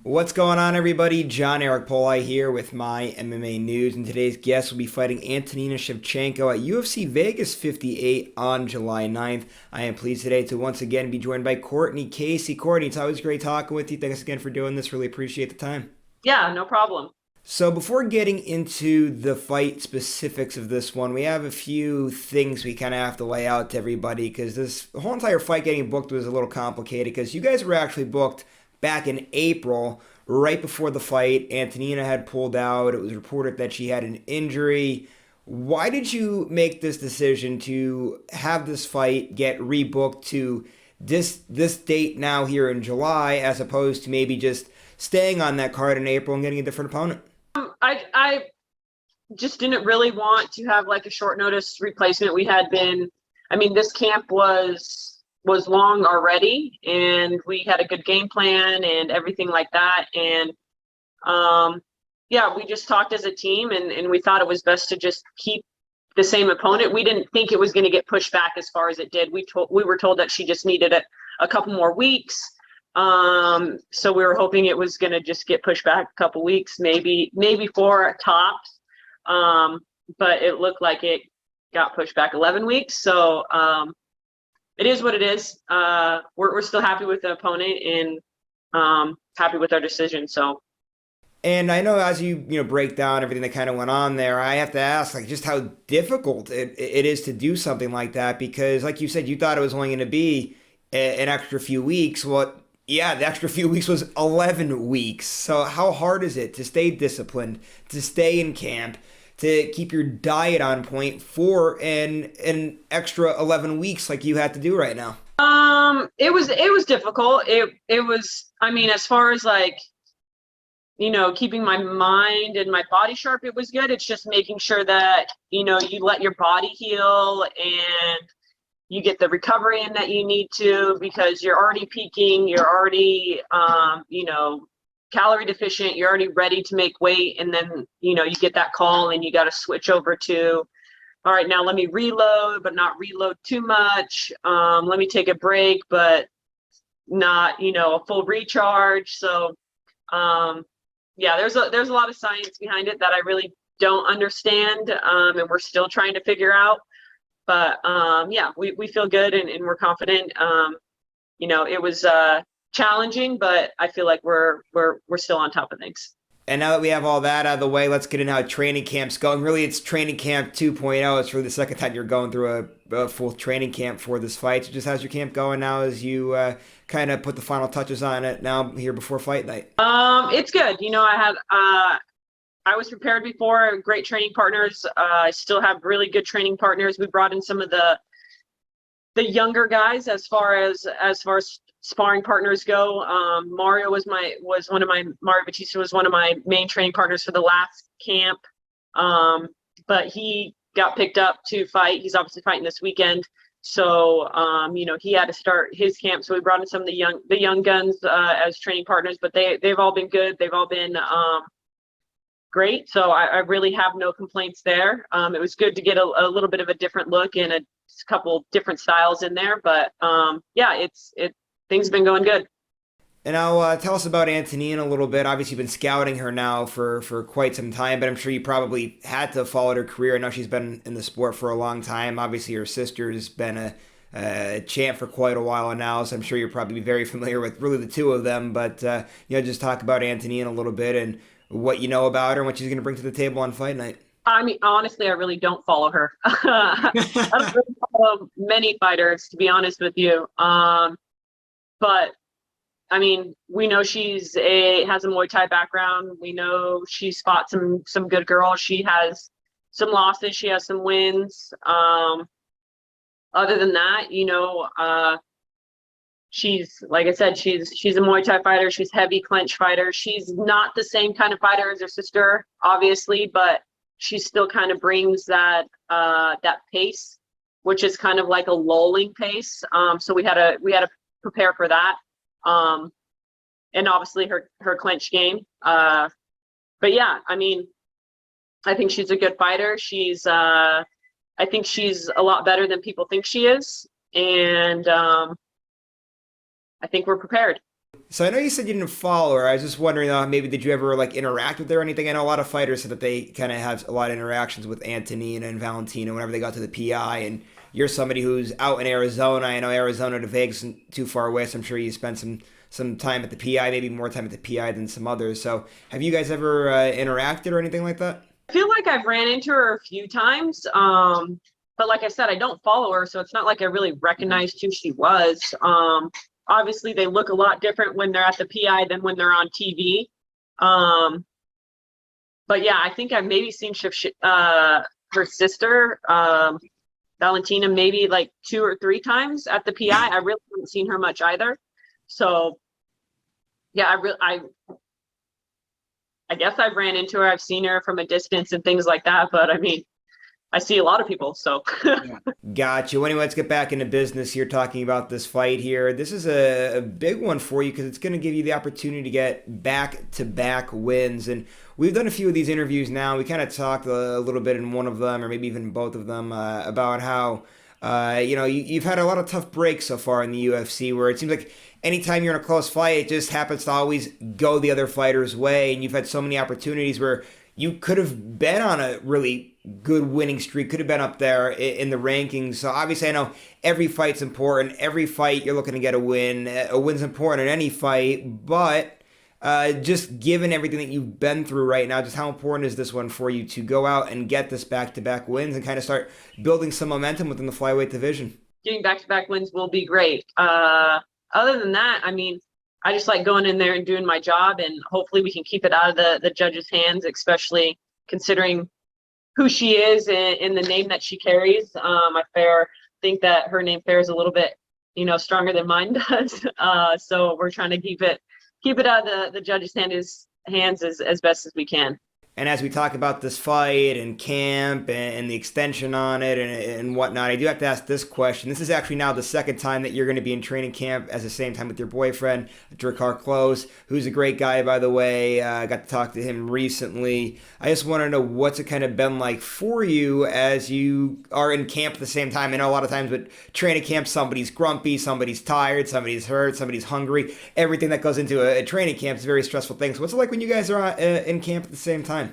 What's going on, everybody? John Eric Poli here with my MMA news, and today's guest will be fighting Antonina Shevchenko at UFC Vegas 58 on July 9th. I am pleased today to once again be joined by Cortney Casey. Cortney, it's always great talking with you. Thanks again for doing this. Really appreciate the time. Yeah, no problem. So before getting into the fight specifics of this one, we have a few things we kind of have to lay out to everybody because this whole entire fight getting booked was a little complicated because you guys were actually booked back in April, right before the fight. Antonina had pulled out. It was reported that she had an injury. Why did you make this decision to have this fight get rebooked to this date now here in July, as opposed to maybe just staying on that card in April and getting a different opponent? I just didn't really want to have like a short notice replacement. This camp was long already, and we had a good game plan and everything like that. And yeah, we just talked as a team, and we thought it was best to just keep the same opponent. We didn't think it was going to get pushed back as far as it did. We were told that she just needed a couple more weeks. So we were hoping it was going to just get pushed back a couple weeks, maybe 4 tops. But it looked like it got pushed back 11 weeks. So it is what it is. We're still happy with the opponent and happy with our decision. So. And I know as you break down everything that kind of went on there, I have to ask like just how difficult it is to do something like that because, like you said, you thought it was only going to be an extra few weeks. Well, yeah, the extra few weeks was 11 weeks. So how hard is it to stay disciplined, to stay in camp, to keep your diet on point for an extra 11 weeks like you had to do right now? It was difficult. It was, as far as like, keeping my mind and my body sharp, it was good. It's just making sure that, you let your body heal and you get the recovery in that you need to, because you're already peaking, you're already, calorie deficient, you're already ready to make weight. And then, you get that call and you got to switch over to, all right, now let me reload, but not reload too much. Let me take a break, but not, a full recharge. So, yeah, there's a lot of science behind it that I really don't understand, and we're still trying to figure out. But yeah, we feel good and we're confident. It was challenging, but I feel like we're still on top of things. And now that we have all that out of the way, let's get into how training camp's going. Really, it's training camp 2.0. It's really the second time you're going through a full training camp for this fight. So just how's your camp going now as you kind of put the final touches on it now here before fight night? It's good. I was prepared before. Great training partners. I still have really good training partners. We brought in some of the younger guys as far as sparring partners go. Mario Batista was one of my main training partners for the last camp. But he got picked up to fight. He's obviously fighting this weekend. So, he had to start his camp. So we brought in some of the young guns as training partners, but they've all been good. They've all been great. So I really have no complaints there. It was good to get a little bit of a different look and a couple different styles in there. But yeah, things have been going good. And now tell us about Antonina a little bit. Obviously, you've been scouting her now for quite some time, but I'm sure you probably had to follow her career. I know she's been in the sport for a long time. Obviously, her sister's been a champ for quite a while now, so I'm sure you're probably very familiar with really the two of them. But just talk about Antonina a little bit and what you know about her and what she's going to bring to the table on fight night. Honestly, I really don't follow her. I don't really follow many fighters, to be honest with you. But we know has a Muay Thai background. We know she's fought some good girls. She has some losses. She has some wins. Other than that, she's, like I said, she's a Muay Thai fighter. She's heavy clinch fighter. She's not the same kind of fighter as her sister, obviously, but she still kind of brings that pace, which is kind of like a lulling pace. So we had to prepare for that. And obviously her clinch game. But yeah, I think she's a good fighter. I think she's a lot better than people think she is. And I think we're prepared. So I know you said you didn't follow her. I was just wondering, maybe did you ever like interact with her or anything? I know a lot of fighters said that they kind of have a lot of interactions with Antonina and Valentina whenever they got to the PI. And you're somebody who's out in Arizona. I know Arizona to Vegas isn't too far away, so I'm sure you spent some time at the PI, maybe more time at the PI than some others. So have you guys ever interacted or anything like that? I feel like I've ran into her a few times. But like I said, I don't follow her, so it's not like I really recognized who she was. Obviously, they look a lot different when they're at the PI than when they're on TV. But yeah, I think I've maybe seen her sister, Valentina, maybe like 2 or 3 times at the PI. I really haven't seen her much either. So yeah, I guess I've ran into her. I've seen her from a distance and things like that. But I mean, I see a lot of people, so. Gotcha. Well, anyway, let's get back into business here, talking about this fight here. This is a big one for you because it's going to give you the opportunity to get back-to-back wins. And we've done a few of these interviews now. We kind of talked a little bit in one of them, or maybe even both of them, about how, you've had a lot of tough breaks so far in the UFC where it seems like anytime you're in a close fight, it just happens to always go the other fighter's way. And you've had so many opportunities where you could have been on a really good winning streak, could have been up there in the rankings. So obviously I know every fight's important. Every fight you're looking to get a win. A win's important in any fight, but just given everything that you've been through right now, just how important is this one for you to go out and get this back-to-back wins and kind of start building some momentum within the flyweight division? Getting back-to-back wins will be great. Other than that, I mean, I just like going in there and doing my job, and hopefully we can keep it out of the judges' hands, especially considering who she is and the name that she carries. I think that her name fares a little bit, stronger than mine does. So we're trying to keep it out of the judges' hands as best as we can. And as we talk about this fight and camp and the extension on it and whatnot, I do have to ask this question. This is actually now the second time that you're going to be in training camp at the same time with your boyfriend, Drakkar Klose, who's a great guy, by the way. I got to talk to him recently. I just want to know what's it kind of been like for you as you are in camp at the same time. I know a lot of times with training camp, somebody's grumpy, somebody's tired, somebody's hurt, somebody's hungry. Everything that goes into a training camp is a very stressful thing. So what's it like when you guys are in camp at the same time?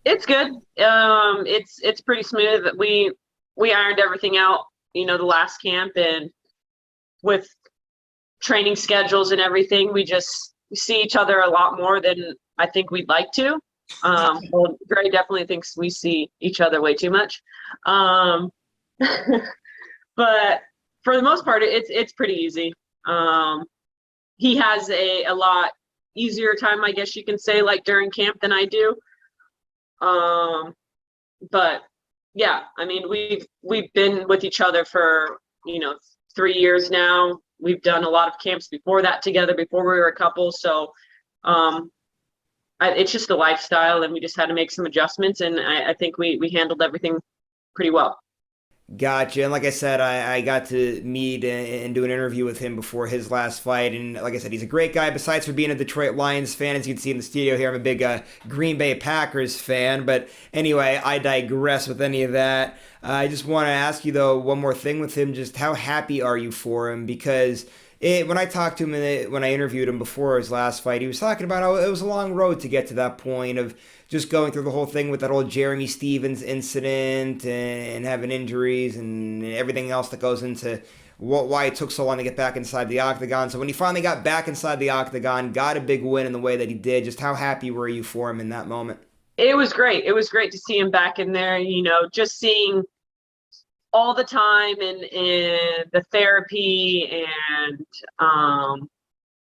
It's good. It's pretty smooth. We ironed everything out, the last camp, and with training schedules and everything, we see each other a lot more than I think we'd like to. Well, Gray definitely thinks we see each other way too much. But for the most part, it's pretty easy. He has a lot easier time, I guess you can say, like during camp than I do. But yeah, I mean, we've been with each other for, 3 years now. We've done a lot of camps before that together, before we were a couple. So, it's just a lifestyle, and we just had to make some adjustments. And I think we handled everything pretty well. Gotcha. And like I said, I got to meet and do an interview with him before his last fight. And like I said, he's a great guy. Besides for being a Detroit Lions fan, as you can see in the studio here, I'm a big Green Bay Packers fan. But anyway, I digress with any of that. I just want to ask you, though, one more thing with him. Just how happy are you for him? Because when I talked to him, when I interviewed him before his last fight, he was talking about how it was a long road to get to that point of just going through the whole thing with that old Jeremy Stevens incident and having injuries and everything else that goes into why it took so long to get back inside the octagon. So when he finally got back inside the octagon, got a big win in the way that he did, just how happy were you for him in that moment? It was great. It was great to see him back in there, just seeing all the time and the therapy and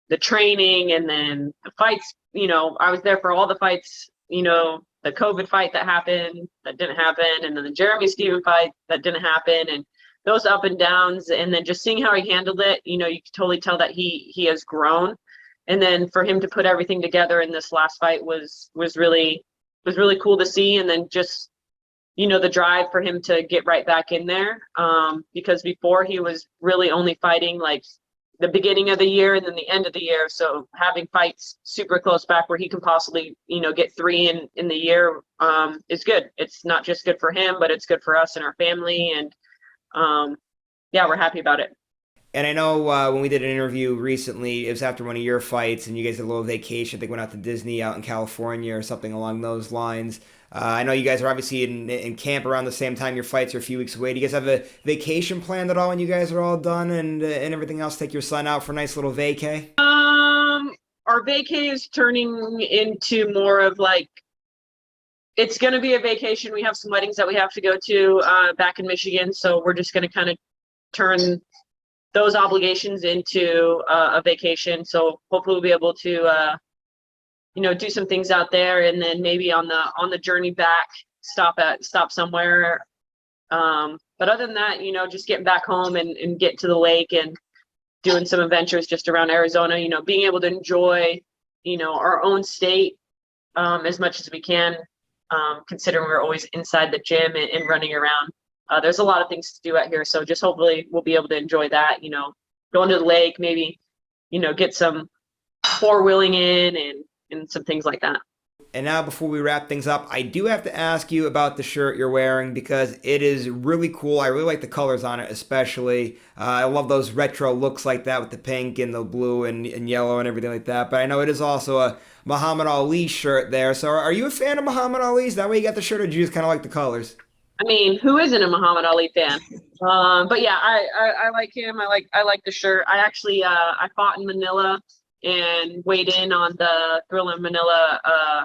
the training, and then the fights. I was there for all the fights, the COVID fight that didn't happen, and then the Jeremy Steven fight that didn't happen, and those up and downs, and then just seeing how he handled it, you could totally tell that he has grown. And then for him to put everything together in this last fight was really cool to see. And then just the drive for him to get right back in there, because before he was really only fighting like the beginning of the year and then the end of the year. So having fights super close back where he can possibly, get 3 in the year is good. It's not just good for him, but it's good for us and our family. And yeah, we're happy about it. And I know when we did an interview recently, it was after one of your fights, and you guys had a little vacation. I think went out to Disney out in California or something along those lines. I know you guys are obviously in camp around the same time your fights are a few weeks away. Do you guys have a vacation planned at all when you guys are all done and everything else? Take your son out for a nice little vacay? Our vacay is turning into more of like, it's going to be a vacation. We have some weddings that we have to go to back in Michigan, so we're just going to kind of turn those obligations into a vacation. So hopefully we'll be able to do some things out there, and then maybe on the journey back stop somewhere. But other than that, just getting back home and getting to the lake and doing some adventures just around Arizona, being able to enjoy our own state as much as we can, considering we're always inside the gym and running around. There's a lot of things to do out here, so just hopefully we'll be able to enjoy that, going to the lake, maybe get some four-wheeling in and some things like that. And now, before we wrap things up, I do have to ask you about the shirt you're wearing because it is really cool. I really like the colors on it, especially. I love those retro looks like that with the pink and the blue and yellow and everything like that. But I know it is also a Muhammad Ali shirt there. So are you a fan of Muhammad Ali? Is that why you got the shirt, or do you just kind of like the colors? I mean, who isn't a Muhammad Ali fan? But yeah, I like him. I like the shirt. I actually I fought in Manila and weighed in on the Thrilla Manila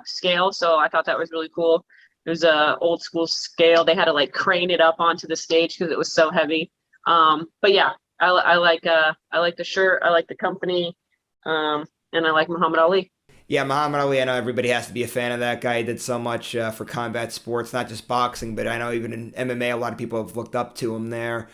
scale, so I thought that was really cool. It was a old school scale. They had to like crane it up onto the stage because it was so heavy. But yeah, I like the shirt. I like the company, and I like Muhammad Ali. Yeah, Muhammad Ali, I know everybody has to be a fan of that guy. He did so much for combat sports, not just boxing, but I know even in MMA, a lot of people have looked up to him there.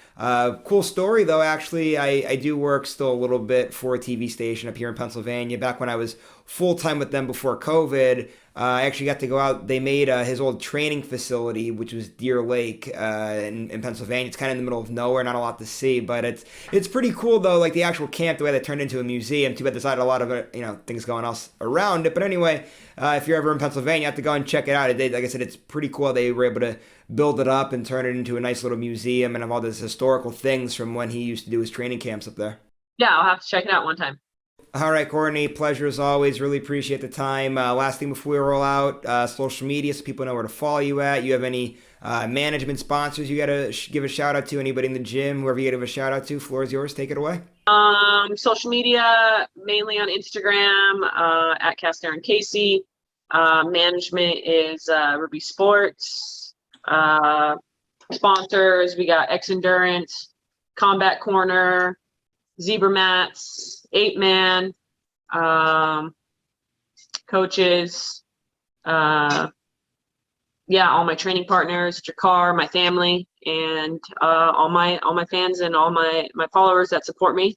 Cool story, though, actually. I do work still a little bit for a TV station up here in Pennsylvania. Back when I was full-time with them before COVID, I actually got to go out. They made his old training facility, which was Deer Lake in Pennsylvania. It's kind of in the middle of nowhere, not a lot to see, but it's pretty cool though. Like the actual camp, the way they turned into a museum. Too bad there's not a lot of things going else around it. But anyway, if you're ever in Pennsylvania, you have to go and check it out. Like I said, it's pretty cool. They were able to build it up and turn it into a nice little museum and have all these historical things from when he used to do his training camps up there. Yeah, I'll have to check it out one time. All right, Courtney, pleasure as always. Really appreciate the time. Last thing before we roll out, social media so people know where to follow you at. You have any management sponsors you got to give a shout out to? Anybody in the gym, whoever you got to give a shout out to? Floor is yours. Take it away. Social media, mainly on Instagram, at Cortney Casey. Management is Ruby Sports. Sponsors, we got X Endurance, Combat Corner, Zebra Mats, 8-Man, coaches, all my training partners, Drakkar, my family, and all my fans and all my followers that support me.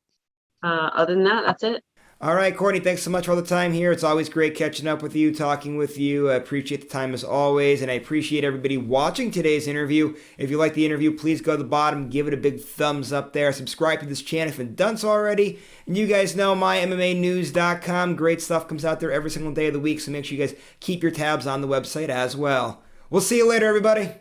Other than that, that's it. All right, Courtney, thanks so much for all the time here. It's always great catching up with you, talking with you. I appreciate the time as always, and I appreciate everybody watching today's interview. If you like the interview, please go to the bottom, give it a big thumbs up there. Subscribe to this channel if you haven't done so already. And you guys know MyMMANews.com. Great stuff comes out there every single day of the week, so make sure you guys keep your tabs on the website as well. We'll see you later, everybody.